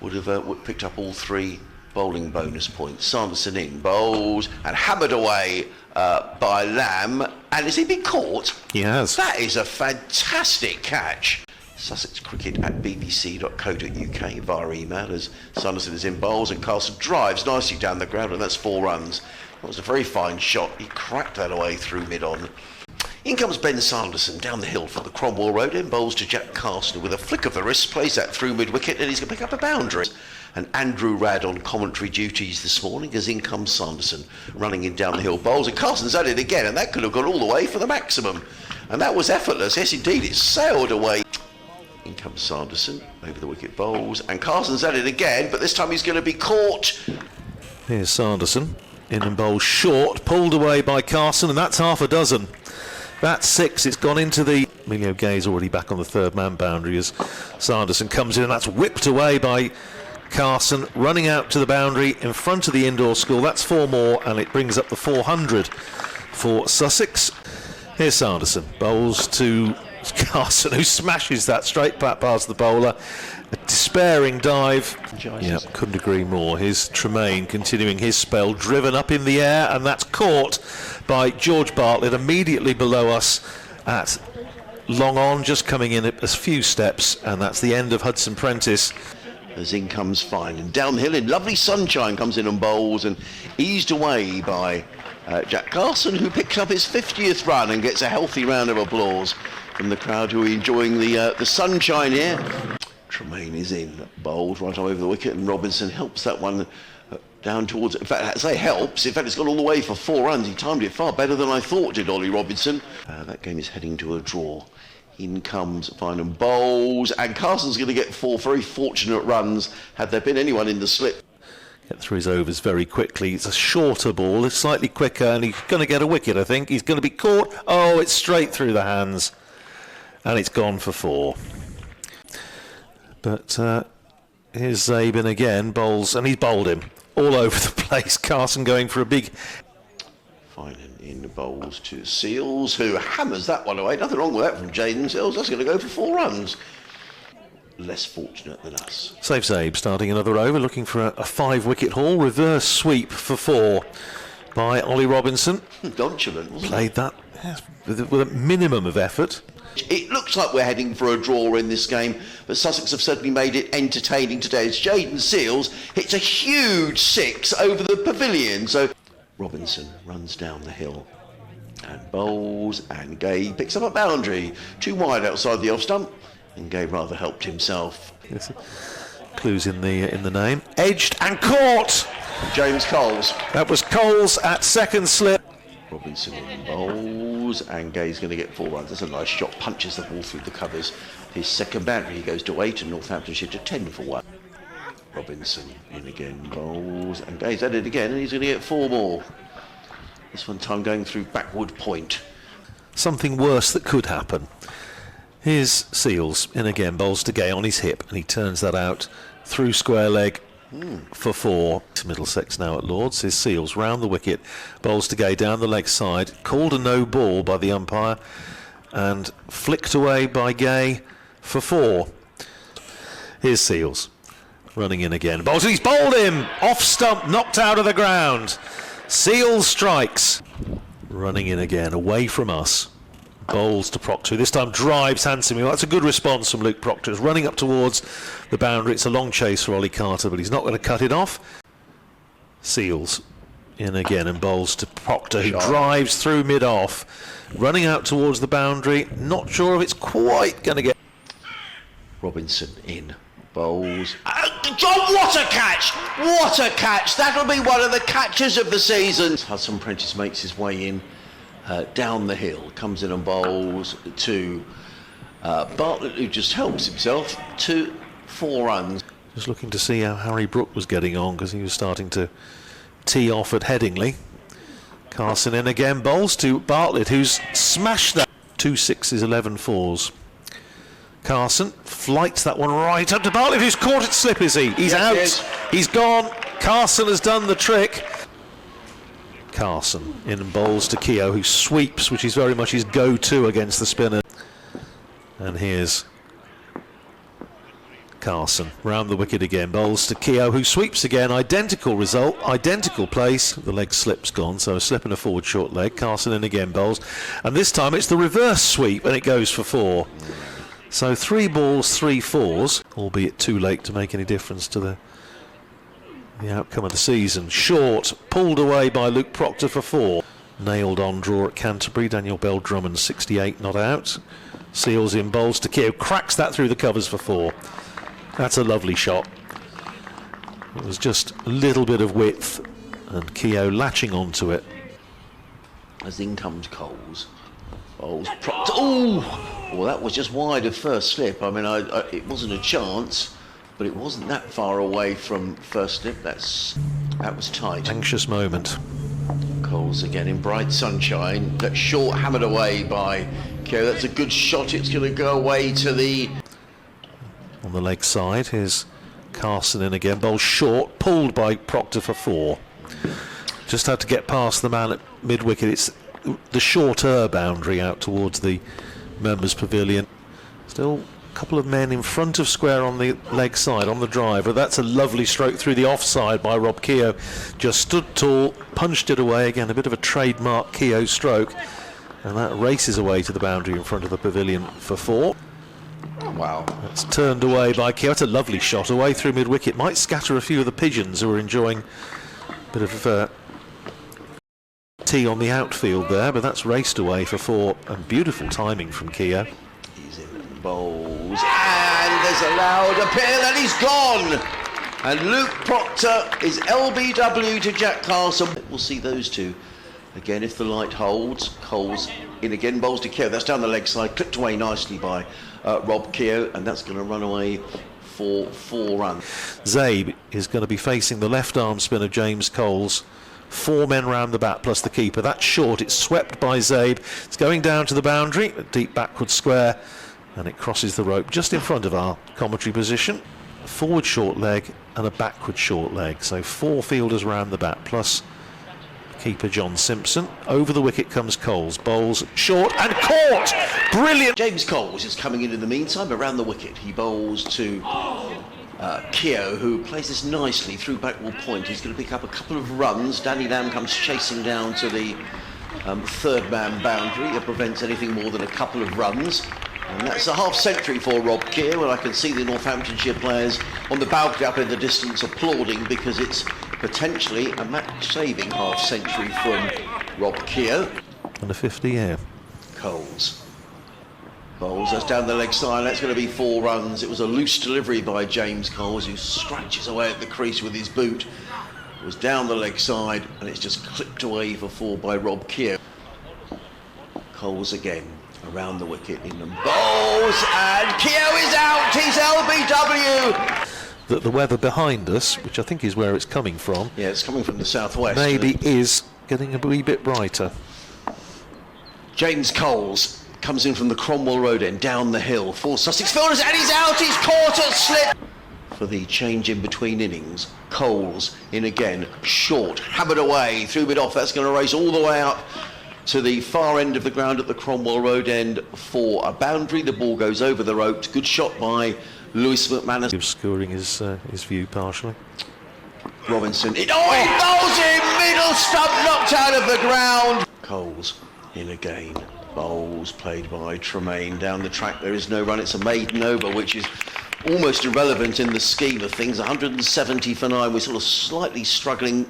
would have picked up all 3 bowling bonus points. Sanderson in, bowls, and hammered away by Lamb. And has he been caught? He has. That is a fantastic catch. Sussex Cricket at bbc.co.uk via email as Sanderson is in bowls and Carson drives nicely down the ground, and that's 4 runs. That was a very fine shot. He cracked that away through mid-on. In comes Ben Sanderson down the hill from the Cromwell Road, in bowls to Jack Carson, with a flick of the wrist, plays that through mid-wicket, and he's going to pick up a boundary. And Andrew Radd on commentary duties this morning as in comes Sanderson, running in down the hill, bowls, and Carson's at it again, and that could have gone all the way for the maximum. And that was effortless. Yes, indeed, it sailed away. In comes Sanderson, over the wicket, bowls, and Carson's at it again, but this time he's going to be caught. Here's Sanderson, in and bowls short, pulled away by Carson, and that's half a dozen. That's 6, it's gone into the... Emilio Gay's already back on the 3rd man boundary as Sanderson comes in, and that's whipped away by Carson, running out to the boundary in front of the indoor school. That's 4 more, and it brings up the 400 for Sussex. Here's Sanderson, bowls to Carson, who smashes that straight back past the bowler. A despairing dive. Yeah, couldn't agree more. Here's Tremaine continuing his spell, driven up in the air, and that's caught by George Bartlett immediately below us at long on, just coming in a few steps, and that's the end of Hudson Prentice. As in comes fine, and down the hill in lovely sunshine comes in and bowls, and eased away by Jack Carson, who picks up his 50th run and gets a healthy round of applause from the crowd who are enjoying the sunshine here. Tremaine is in, bowled right over the wicket, and Robinson helps that one down towards... In fact, I say helps. In fact, it's gone all the way for 4 runs. He timed it far better than I thought, did Ollie Robinson. That game is heading to a draw. In comes fine and bowls, and Carson's going to get 4 very fortunate runs had there been anyone in the slip. Get through his overs very quickly. It's a shorter ball, it's slightly quicker, and he's going to get a wicket, I think. He's going to be caught. Oh, it's straight through the hands, and it's gone for 4. But here's Zabin again, bowls, and he's bowled him all over the place. Carson going for a big... Fine and in the bowls to Seals, who hammers that one away. Nothing wrong with that from Jaden Seals. That's going to go for 4 runs. Less fortunate than us. Save Zabe starting another over, looking for a 5-wicket haul. Reverse sweep for 4 by Ollie Robinson. Nonchalant, wasn't Played it? that yes, with a minimum of effort. It looks like we're heading for a draw in this game, but Sussex have certainly made it entertaining today as Jaden Seals hits a huge 6 over the pavilion. So Robinson runs down the hill and bowls, and Gay picks up a boundary. 2 wide outside the off stump, and Gay rather helped himself. Yes. Clues in the name. Edged and caught! James Coles. That was Coles at second slip. Robinson in bowls, and Gay's going to get 4 runs. That's a nice shot, punches the ball through the covers. His second boundary, he goes to 8, and Northamptonshire to 10 for 1. Robinson in again, bowls, and Gay's at it again, and he's going to get 4 more. This one time going through backward point. Something worse that could happen. Here's Seals in again, bowls to Gay on his hip, and he turns that out through square leg for 4. Middlesex now at Lords. Here's Seals round the wicket, bowls to Gay down the leg side, called a no ball by the umpire, and flicked away by Gay for 4. Here's Seals running in again, bowls, and he's bowled him off stump, knocked out of the ground. Seals strikes, running in again, away from us. Bowls to Proctor, this time drives handsomely. Well, that's a good response from Luke Proctor. It's running up towards the boundary. It's a long chase for Ollie Carter, but he's not going to cut it off. Seals in again and bowls to Proctor, who drives through mid-off, running out towards the boundary. Not sure if it's quite going to get... Robinson in, bowls. John, what a catch! What a catch! That'll be one of the catches of the season. Hudson Prentice makes his way in. Down the hill, comes in and bowls to Bartlett, who just helps himself to 4 runs. Just looking to see how Harry Brook was getting on, because he was starting to tee off at Headingley. Carson in again, bowls to Bartlett, who's smashed that. 2 6s, 11 4s. Carson flights that one right up to Bartlett, who's caught it slip, is he? He's out, he's gone. Carson has done the trick. Carson in and bowls to Keogh, who sweeps, which is very much his go-to against the spinner. And here's Carson round the wicket again, bowls to Keogh, who sweeps again. Identical result, identical place. The leg slip's gone, so a slip and a forward short leg. Carson in again, bowls, and this time it's the reverse sweep and it goes for 4. So 3 balls, 3 fours, albeit too late to make any difference to the outcome of the season. Short, pulled away by Luke Proctor for 4. Nailed on draw at Canterbury. Daniel Bell Drummond 68 not out. Seals in, bowls to Keogh, cracks that through the covers for 4. That's a lovely shot. It was just a little bit of width and Keogh latching onto it. As in comes Coles. Bowls Proctor. Oh, well, that was just wide of first slip. I mean, it wasn't a chance, but it wasn't that far away from first slip. That was tight. Anxious moment. Coles again in bright sunshine. That short hammered away by Keogh. That's a good shot. It's going to go away to the... On the leg side, here's Carson in again. Bowl short, pulled by Proctor for 4. Just had to get past the man at mid-wicket. It's the shorter boundary out towards the members' pavilion. Still a couple of men in front of square on the leg side, on the driver. That's a lovely stroke through the offside by Rob Keogh. Just stood tall, punched it away. Again, a bit of a trademark Keogh stroke. And that races away to the boundary in front of the pavilion for 4. Wow. That's turned away by Keogh. It's a lovely shot away through mid-wicket. Might scatter a few of the pigeons who are enjoying a bit of tea on the outfield there, but that's raced away for 4. And beautiful timing from Keogh. He's in and bowls, and there's a loud appeal, and he's gone. And Luke Proctor is LBW to Jack Carson. We'll see those two again if the light holds. Coles in again, bowls to Keogh. That's down the leg side, clipped away nicely by Rob Keogh, and that's going to run away for 4 runs. Zabe is going to be facing the left arm spin of James Coles. 4 men round the bat plus the keeper. That's short, it's swept by Zabe. It's going down to the boundary, a deep backward square, and it crosses the rope just in front of our commentary position. A forward short leg and a backward short leg. So 4 fielders round the bat plus keeper John Simpson. Over the wicket comes Coles, bowls short and caught. Brilliant. James Coles is coming in the meantime around the wicket. He bowls to Keogh, who plays this nicely through backward point. He's going to pick up a couple of runs. Danny Lamb comes chasing down to the 3rd man boundary. It prevents anything more than a couple of runs. And that's a half century for Rob Keogh, and I can see the Northamptonshire players on the balcony up in the distance applauding, because it's potentially a match-saving half century from Rob Keogh. And a 50 here. Coles bowls, that's down the leg side. That's going to be 4 runs. It was a loose delivery by James Coles, who scratches away at the crease with his boot. It was down the leg side, and it's just clipped away for 4 by Rob Keogh. Coles again around the wicket in the bowls, and Keogh is out. He's LBW. The weather behind us, which I think is where it's coming from. Yeah, it's coming from the southwest. Maybe is getting a wee bit brighter. James Coles comes in from the Cromwell Road end, down the hill for Sussex fielders, and he's out. He's caught at slip. For the change in between innings, Coles in again, short, hammered away through mid-off. That's going to race all the way up to the far end of the ground at the Cromwell Road end for a boundary. The ball goes over the ropes. Good shot by Lewis McManus. Obscuring his view partially. Robinson. He bowls in, middle stump knocked out of the ground. Coles in again. Bowls played by Tremaine down the track. There is no run. It's a maiden over, which is almost irrelevant in the scheme of things. 170 for 9. We're sort of slightly struggling